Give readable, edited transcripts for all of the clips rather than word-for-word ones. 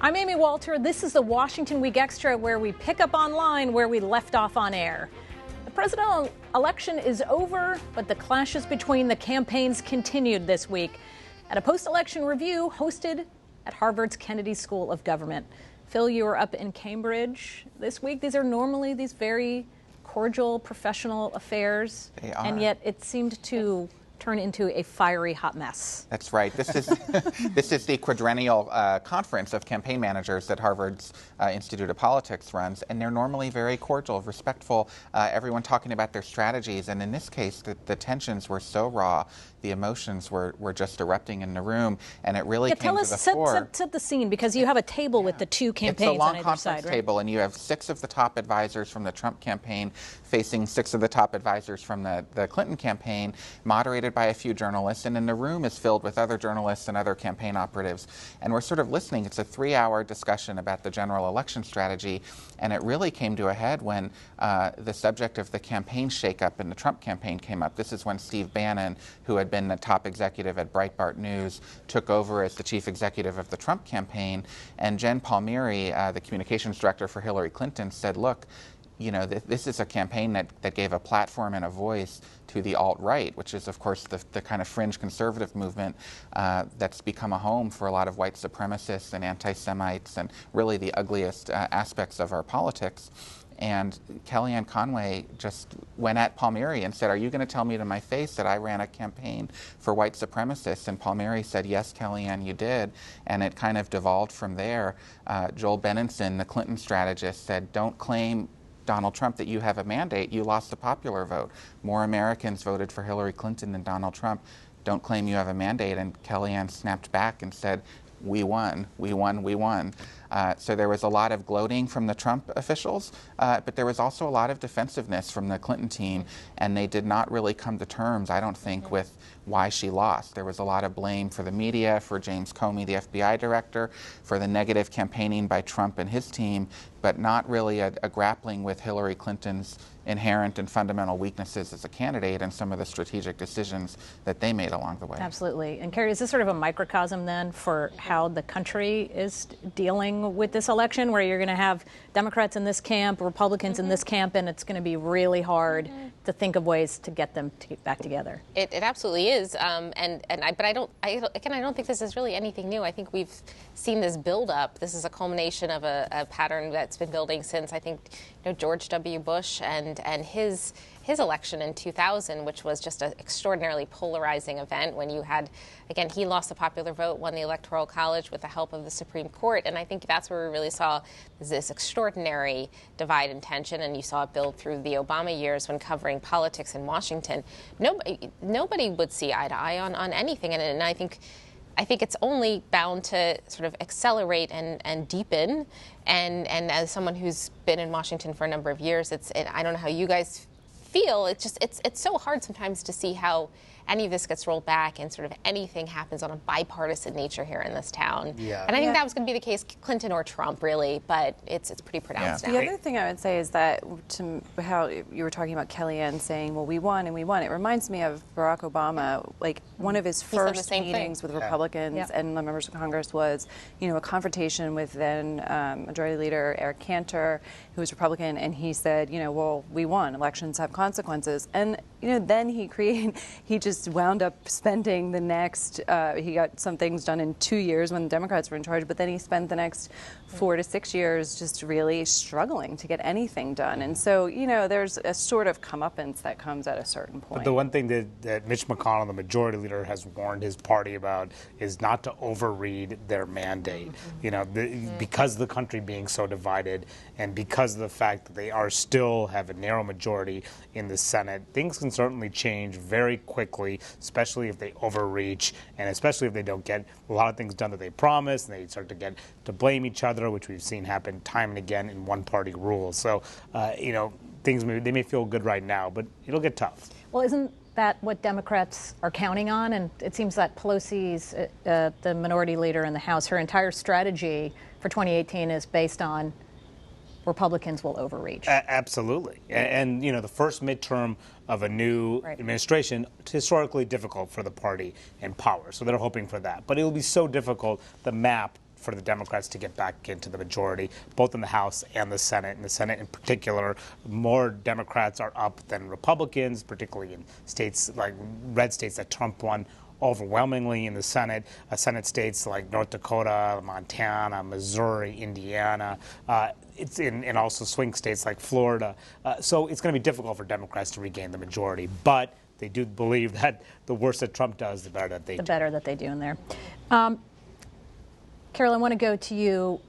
I'm Amy Walter. This is the Washington Week Extra, where we pick up online where we left off on air. The presidential election is over, but the clashes between the campaigns continued this week at a post-election review hosted at Harvard's Kennedy School of Government. Phil, you were up in Cambridge this week. These are normally these very cordial, professional affairs. They are. And yet it seemed to turn into a fiery hot mess. That's right. This is this is the quadrennial conference of campaign managers that Harvard's Institute of Politics runs, and they're normally very cordial, respectful, everyone talking about their strategies. And in this case, the tensions were so raw, the emotions were just erupting in the room, and it really came to the fore. Set the scene, because you have a table with the two campaigns on either side, right? It's a long conference table, and you have 6 of the top advisors from the Trump campaign facing 6 of the top advisors from the Clinton campaign, moderated by a few journalists, and then the room is filled with other journalists and other campaign operatives. And we're sort of listening. It's a 3-hour discussion about the general election strategy, and it really came to a head when the subject of the campaign shakeup in the Trump campaign came up. This is when Steve Bannon, who had been the top executive at Breitbart News, took over as the chief executive of the Trump campaign, and Jen Palmieri, the communications director for Hillary Clinton, said, look, you know, this is a campaign that gave a platform and a voice to the alt-right, which is, of course, the kind of fringe conservative movement that's become a home for a lot of white supremacists and anti-Semites and really the ugliest aspects of our politics. And Kellyanne Conway just went at Palmieri and said, are you going to tell me to my face that I ran a campaign for white supremacists? And Palmieri said, yes, Kellyanne, you did. And it kind of devolved from there. Joel Benenson, the Clinton strategist, said, don't claim, Donald Trump, that you have a mandate. You lost the popular vote. More Americans voted for Hillary Clinton than Donald Trump. Don't claim you have a mandate. And Kellyanne snapped back and said, we won, we won, we won. So there was a lot of gloating from the Trump officials, but there was also a lot of defensiveness from the Clinton team, and they did not really come to terms, I don't think, with why she lost. There was a lot of blame for the media, for James Comey, the FBI director, for the negative campaigning by Trump and his team, but not really a grappling with Hillary Clinton's inherent and fundamental weaknesses as a candidate and some of the strategic decisions that they made along the way. Absolutely. And Carrie, is this sort of a microcosm then for how the country is dealing with this election, where you're going to have Democrats in this camp, Republicans in this camp, and it's going to be really hard to think of ways to get them to get back together? It absolutely is. But I don't think this is really anything new. I think we've seen this build up. This is a culmination of a pattern that's been building since, I think, George W. Bush and his election in 2000, which was just an extraordinarily polarizing event when you had, again, he lost the popular vote, won the Electoral College with the help of the Supreme Court. And I think that's where we really saw this extraordinary divide and tension. And you saw it build through the Obama years when covering politics in Washington. Nobody would see eye to eye on anything. And I think it's only bound to sort of accelerate and deepen. And as someone who's been in Washington for a number of years, I don't know how you guys feel. It's so hard sometimes to see how any of this gets rolled back and sort of anything happens on a bipartisan nature here in this town. Yeah. And I think that was going to be the case, Clinton or Trump, really, but it's pretty pronounced now. The other thing I would say is that, to how you were talking about Kellyanne saying, well, we won and we won, it reminds me of Barack Obama. Like, one of his first meetings with Republicans and the members of Congress was, a confrontation with then Majority Leader Eric Cantor, who was Republican, and he said, well, we won. Elections have consequences. And, then he just wound up spending the next, he got some things done in 2 years when the Democrats were in charge, but then he spent the next 4 to 6 years just really struggling to get anything done. And so, there's a sort of comeuppance that comes at a certain point. But the one thing that Mitch McConnell, the majority leader, has warned his party about is not to overread their mandate. Because of the country being so divided and because of the fact that they still have a narrow majority in the Senate, things can certainly change very quickly, especially if they overreach and especially if they don't get a lot of things done that they promised and they start to blame each other, which we've seen happen time and again in one-party rule. So, things they may feel good right now, but it'll get tough. Well, isn't that what Democrats are counting on? And it seems that Pelosi's, the minority leader in the House, her entire strategy for 2018 is based on Republicans will overreach. Absolutely. And the first midterm of a new administration, it's historically difficult for the party in power. So they're hoping for that. But it will be so difficult, the map for the Democrats to get back into the majority, both in the House and the Senate. In the Senate in particular, more Democrats are up than Republicans, particularly in states like red states that Trump won overwhelmingly in the Senate. Senate states like North Dakota, Montana, Missouri, Indiana. It's in also swing states like Florida. So it's going to be difficult for Democrats to regain the majority. But they do believe that the worse that Trump does, the better that they do. The better that they do in there. Carol, I want to go to you,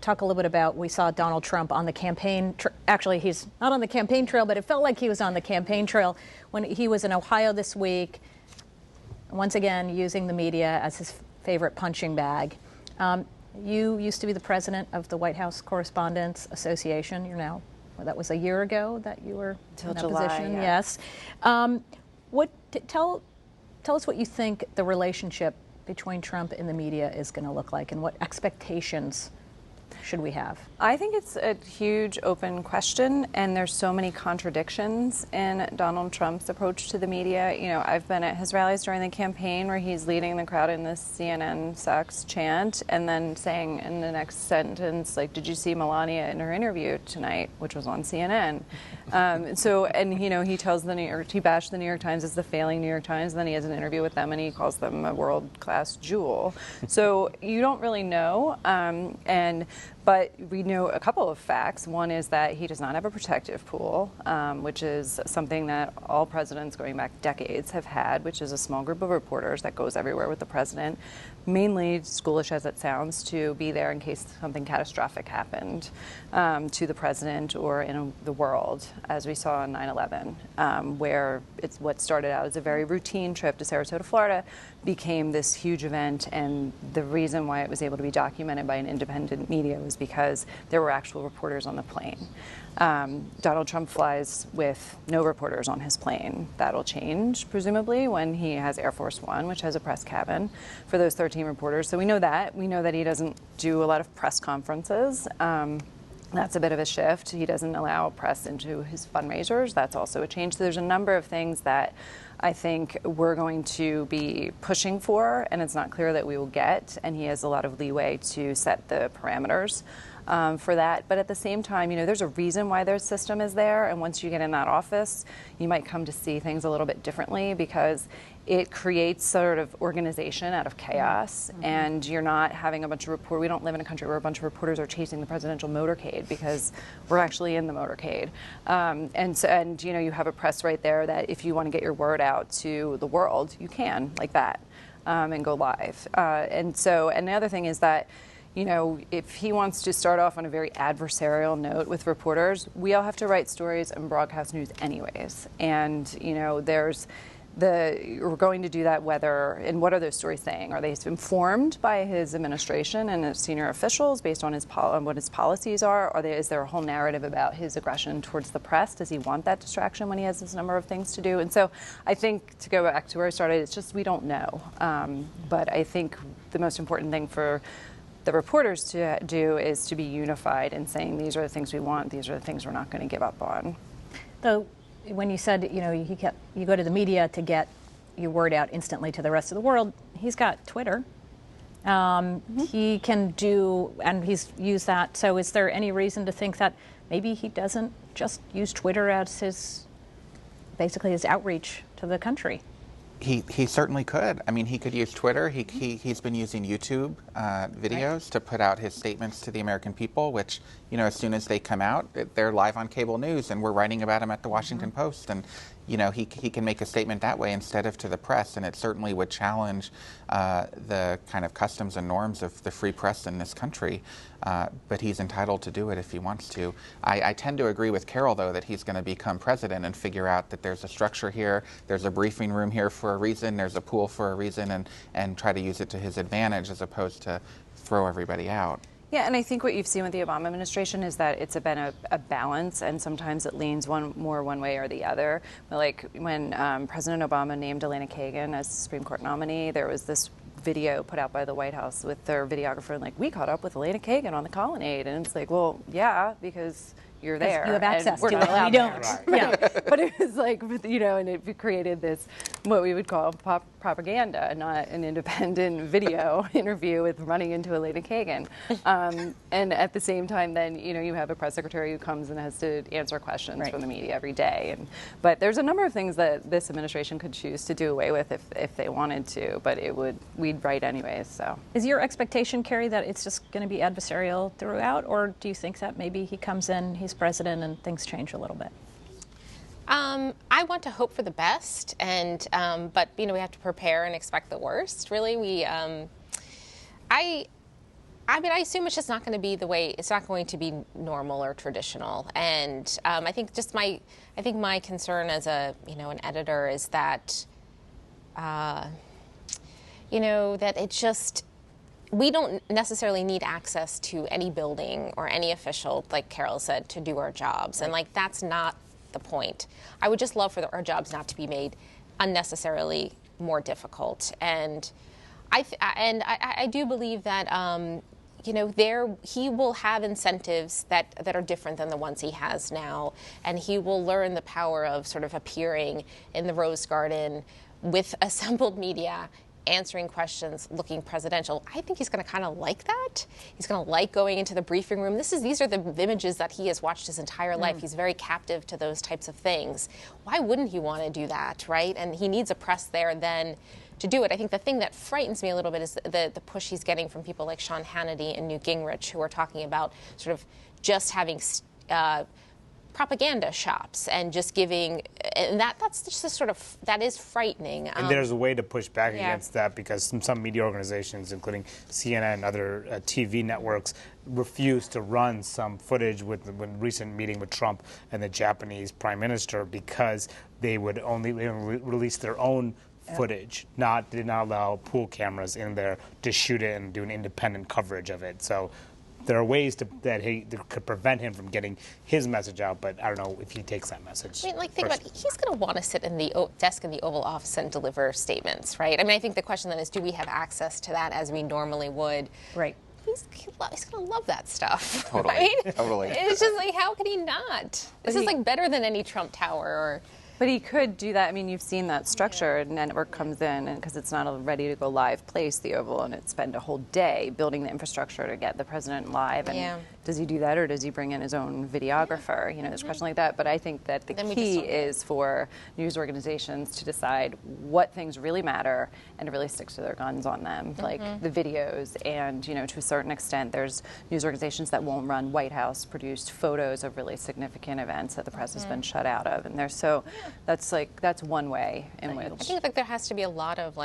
talk a little bit about, we saw Donald Trump on the campaign, actually he's not on the campaign trail, but it felt like he was on the campaign trail when he was in Ohio this week, once again using the media as his favorite punching bag. You used to be the president of the White House Correspondents Association. You're now, well, that was a year ago that you were in that July, position. yeah. Yes. Tell us what you think the relationship between Trump and the media is going to look like, and what expectations should we have? I think it's a huge open question, and there's so many contradictions in Donald Trump's approach to the media. You know, I've been at his rallies during the campaign where he's leading the crowd in this CNN sucks chant, and then saying in the next sentence, like, did you see Melania in her interview tonight, which was on CNN? And you know, he tells he bashed the New York Times as the failing New York Times, and then he has an interview with them and he calls them a world-class jewel. So you don't really know, but we know a couple of facts. One is that he does not have a protective pool, which is something that all presidents going back decades have had, which is a small group of reporters that goes everywhere with the president, mainly, schoolish as it sounds, to be there in case something catastrophic happened to the president or in the world, as we saw on 9/11, where it's what started out as a very routine trip to Sarasota, Florida, became this huge event, and the reason why it was able to be documented by an independent media was because there were actual reporters on the plane. Donald Trump flies with no reporters on his plane. That'll change, presumably, when he has Air Force One, which has a press cabin for those 13 reporters. So we know that. We know that he doesn't do a lot of press conferences. That's a bit of a shift. He doesn't allow press into his fundraisers. That's also a change. So there's a number of things that I think we're going to be pushing for, and it's not clear that we will get, and he has a lot of leeway to set the parameters for that. But at the same time, you know, there's a reason why their system is there, and once you get in that office, you might come to see things a little bit differently, because it creates sort of organization out of chaos, and you're not having a bunch of reporters. We don't live in a country where a bunch of reporters are chasing the presidential motorcade, because we're actually in the motorcade. And you know, you have a press right there that if you want to get your word out to the world, you can, like that, and go live. And the other thing is that, you know, if he wants to start off on a very adversarial note with reporters, we all have to write stories and broadcast news anyways. And, you know, we're going to do that and what are those stories saying? Are they informed by his administration and his senior officials based on what his policies are? Is there a whole narrative about his aggression towards the press? Does he want that distraction when he has this number of things to do? And so I think, to go back to where I started, it's just we don't know. But I think the most important thing for the reporters to do is to be unified in saying, these are the things we want, these are the things we're not going to give up on. Though, when you said, you know, you go to the media to get your word out instantly to the rest of the world, he's got Twitter. He can do, and he's used that. So is there any reason to think that maybe he doesn't just use Twitter as basically his outreach to the country? He certainly could. I mean, he could use Twitter. He's been using YouTube videos to put out his statements to the American people, which, you know, as soon as they come out, they're live on cable news, and we're writing about him at the Washington Post. And, you know, he can make a statement that way instead of to the press, and it certainly would challenge the kind of customs and norms of the free press in this country. But he's entitled to do it if he wants to. I tend to agree with Carol, though, that he's going to become president and figure out that there's a structure here, there's a briefing room here for a reason, there's a pool for a reason, and try to use it to his advantage as opposed to throw everybody out. Yeah, and I think what you've seen with the Obama administration is that it's been a balance, and sometimes it leans one way or the other. Like when President Obama named Elena Kagan as Supreme Court nominee, there was this video put out by the White House with their videographer, and like, we caught up with Elena Kagan on the colonnade, and it's like, well, yeah, because you're there. You have access to it, and we don't. Right. Yeah. But it was like, you know, and it created this, what we would call propaganda, not an independent video interview with running into Elena Kagan. And at the same time, then, you have a press secretary who comes and has to answer questions from the media every day. But there's a number of things that this administration could choose to do away with if they wanted to, but we'd write anyways, so. Is your expectation, Carrie, that it's just going to be adversarial throughout, or do you think that maybe he comes in, he's president, and things change a little bit? I want to hope for the best, and but we have to prepare and expect the worst. Really, I assume it's just not going to be the way. It's not going to be normal or traditional, and I think my concern as an editor is that that it's just. We don't necessarily need access to any building or any official, like Carol said, to do our jobs, and that's not the point. I would just love for our jobs not to be made unnecessarily more difficult. And I do believe that he will have incentives that are different than the ones he has now, and he will learn the power of sort of appearing in the Rose Garden with assembled media, answering questions, looking presidential. I think he's going to kind of like that. He's going to like going into the briefing room. These are the images that he has watched his entire life. He's very captive to those types of things. Why wouldn't he want to do that, right? And he needs a press there then to do it. I think the thing that frightens me a little bit is the push he's getting from people like Sean Hannity and Newt Gingrich, who are talking about sort of just having propaganda shops and just giving, and that's just a sort of, that is frightening. And there's a way to push back against that, because some media organizations, including CNN and other TV networks, refuse to run some footage with the recent meeting with Trump and the Japanese Prime Minister, because they would only release their own footage, did not allow pool cameras in there to shoot it and do an independent coverage of it. So there are ways that could prevent him from getting his message out, but I don't know if he takes that message. I mean, think about it. He's going to want to sit in the desk in the Oval Office and deliver statements, right? I mean, I think the question then is, do we have access to that as we normally would? Right. He's going to love that stuff. Totally. Right? Totally. It's just like, how could he not? This is better than any Trump Tower. But he could do that. I mean, you've seen that structure. A network comes in, and because it's not a ready-to-go live place, the Oval, and it spend a whole day building the infrastructure to get the president live. And does he do that, or does he bring in his own videographer? There's a question like that. But I think that the key is for news organizations to decide what things really matter and to really stick to their guns on them, like the videos. And, to a certain extent, there's news organizations that won't run White House-produced photos of really significant events that the press has been shut out of. And that's one way in which I think there has to be a lot of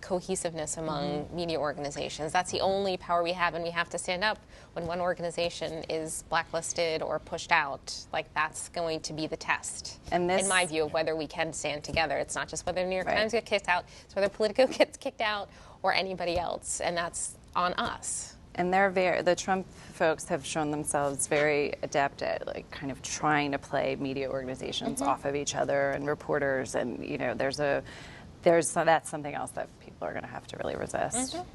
cohesiveness among media organizations. That's the only power we have, and we have to stand up when one organization is blacklisted or pushed out. That's going to be the test, in my view, of whether we can stand together. It's not just whether the New York Times gets kicked out, it's whether Politico gets kicked out or anybody else, and that's on us. And the Trump folks have shown themselves very adept at kind of trying to play media organizations off of each other and reporters, and that's something else that people are going to have to really resist. Well,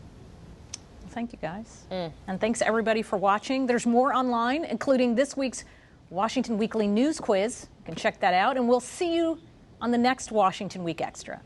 thank you, guys. And thanks everybody for watching. There's more online, including this week's Washington Weekly News Quiz. You can check that out, and we'll see you on the next Washington Week Extra.